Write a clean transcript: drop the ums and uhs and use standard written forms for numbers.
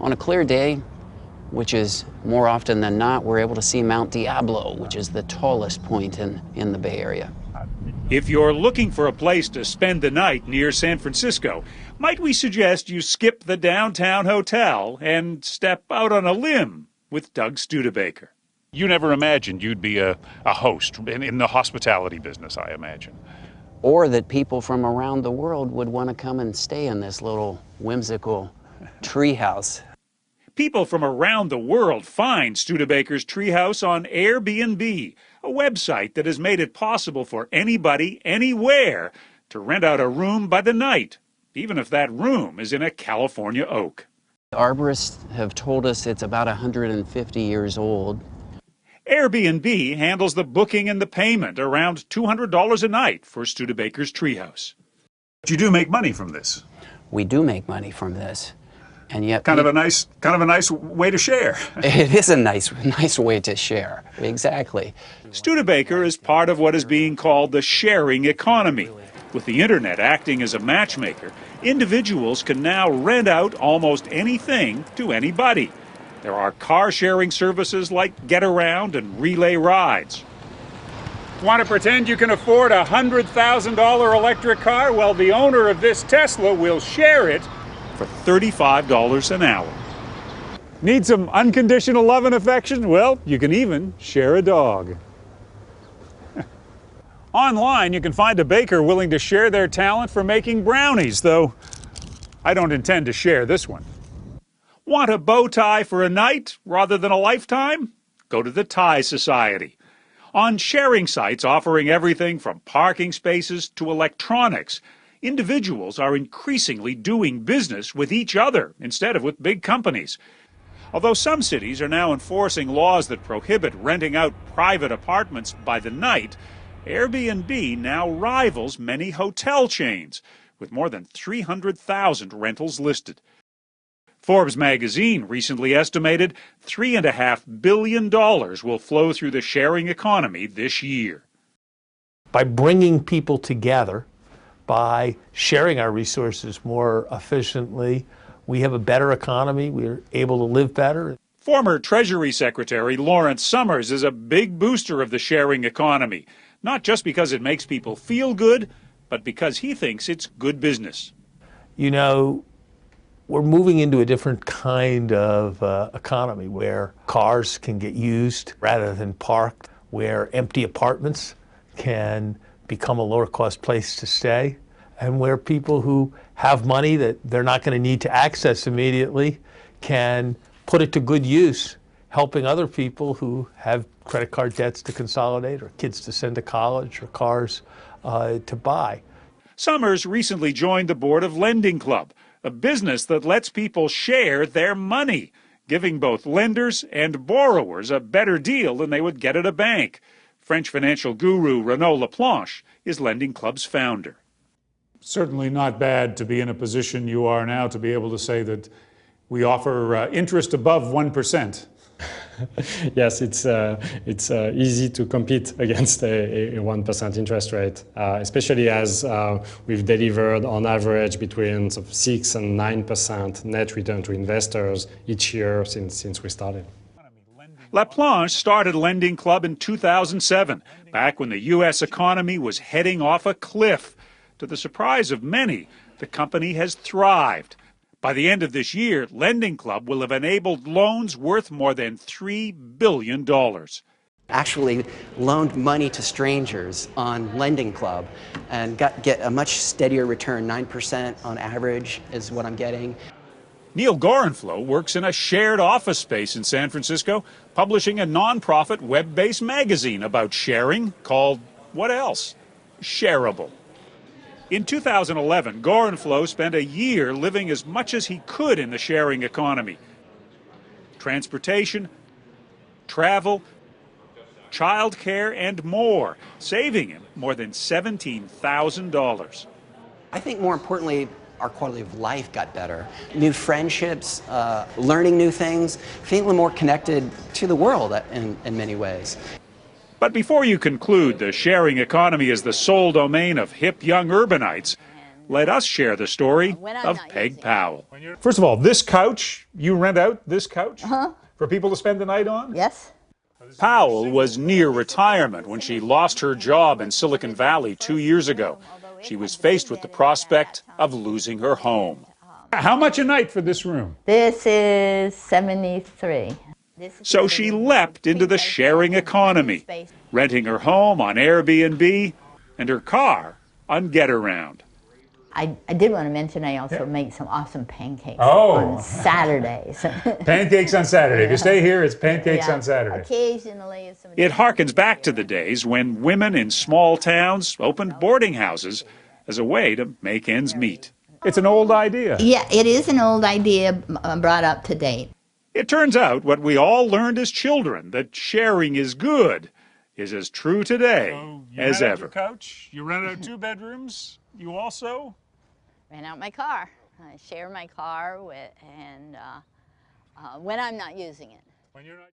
On a clear day, which is more often than not, we're able to see Mount Diablo, which is the tallest point in the Bay Area. If you're looking for a place to spend the night near San Francisco, might we suggest you skip the downtown hotel and step out on a limb with Doug Studebaker? You never imagined you'd be a host in the hospitality business, I imagine. Or that people from around the world would want to come and stay in this little whimsical treehouse. People from around the world find Studebaker's treehouse on Airbnb, a website that has made it possible for anybody, anywhere, to rent out a room by the night, even if that room is in a California oak. Arborists have told us it's about 150 years old. Airbnb handles the booking and the payment, around $200 a night for Studebaker's treehouse. But you do make money from this. We do make money from this. And yet kind of a nice way to share. It is a nice way to share. Exactly. Studebaker is part of what is being called the sharing economy. With the internet acting as a matchmaker, individuals can now rent out almost anything to anybody. There are car sharing services like Getaround and Relay Rides. Want to pretend you can afford a $100,000 electric car? Well, the owner of this Tesla will share it for $35 an hour. Need some unconditional love and affection? Well, you can even share a dog. Online, you can find a baker willing to share their talent for making brownies, though I don't intend to share this one. Want a bow tie for a night rather than a lifetime? Go to the Tie Society. On sharing sites offering everything from parking spaces to electronics, individuals are increasingly doing business with each other instead of with big companies. Although some cities are now enforcing laws that prohibit renting out private apartments by the night, Airbnb now rivals many hotel chains, with more than 300,000 rentals listed. Forbes magazine recently estimated $3.5 billion will flow through the sharing economy this year. By bringing people together, by sharing our resources more efficiently, we have a better economy. We're able to live better. Former Treasury Secretary Lawrence Summers is a big booster of the sharing economy, not just because it makes people feel good, but because he thinks it's good business. You know, we're moving into a different kind of economy where cars can get used rather than parked, where empty apartments can become a lower cost place to stay, and where people who have money that they're not going to need to access immediately can put it to good use, helping other people who have credit card debts to consolidate, or kids to send to college, or cars to buy. Summers recently joined the board of Lending Club, a business that lets people share their money, giving both lenders and borrowers a better deal than they would get at a bank. French financial guru Renaud Laplanche is Lending Club's founder. Certainly not bad to be in a position you are now to be able to say that we offer interest above 1%. Yes, it's easy to compete against a 1% interest rate, especially as we've delivered on average between 6 and 9% net return to investors each year since we started. Laplanche started Lending Club in 2007, back when the U.S. economy was heading off a cliff. To the surprise of many, the company has thrived. By the end of this year, Lending Club will have enabled loans worth more than $3 billion. Actually loaned money to strangers on Lending Club and get a much steadier return. 9% on average is what I'm getting. Neil Gorenflo works in a shared office space in San Francisco, publishing a nonprofit web-based magazine about sharing called, what else? Shareable. In 2011, Gorenflo spent a year living as much as he could in the sharing economy. Transportation, travel, childcare, and more, saving him more than $17,000. I think more importantly, our quality of life got better. New friendships, learning new things, feeling more connected to the world in many ways. But before you conclude the sharing economy is the sole domain of hip young urbanites, let us share the story when I'm of not Peg using it. Powell. First of all, this couch, you rent out this couch for people to spend the night on? Yes. Powell was near retirement when she lost her job in Silicon Valley 2 years ago. She was faced with the prospect of losing her home. How much a night for this room? This is 73. So she leapt into the sharing economy, renting her home on Airbnb and her car on Getaround. I did want to mention I also make some awesome pancakes Oh. on Saturdays. Pancakes on Saturday. If you stay here, it's pancakes Yeah. on Saturday. Occasionally, if somebody It harkens back to the days when women in small towns opened boarding houses as a way to make ends meet. It's an old idea. Yeah, it is an old idea brought up to date. It turns out what we all learned as children, that sharing is good, is as true today as ever. Couch. You rent out 2 bedrooms. You also Rent out my car. I share my car when I'm not using it. when you're not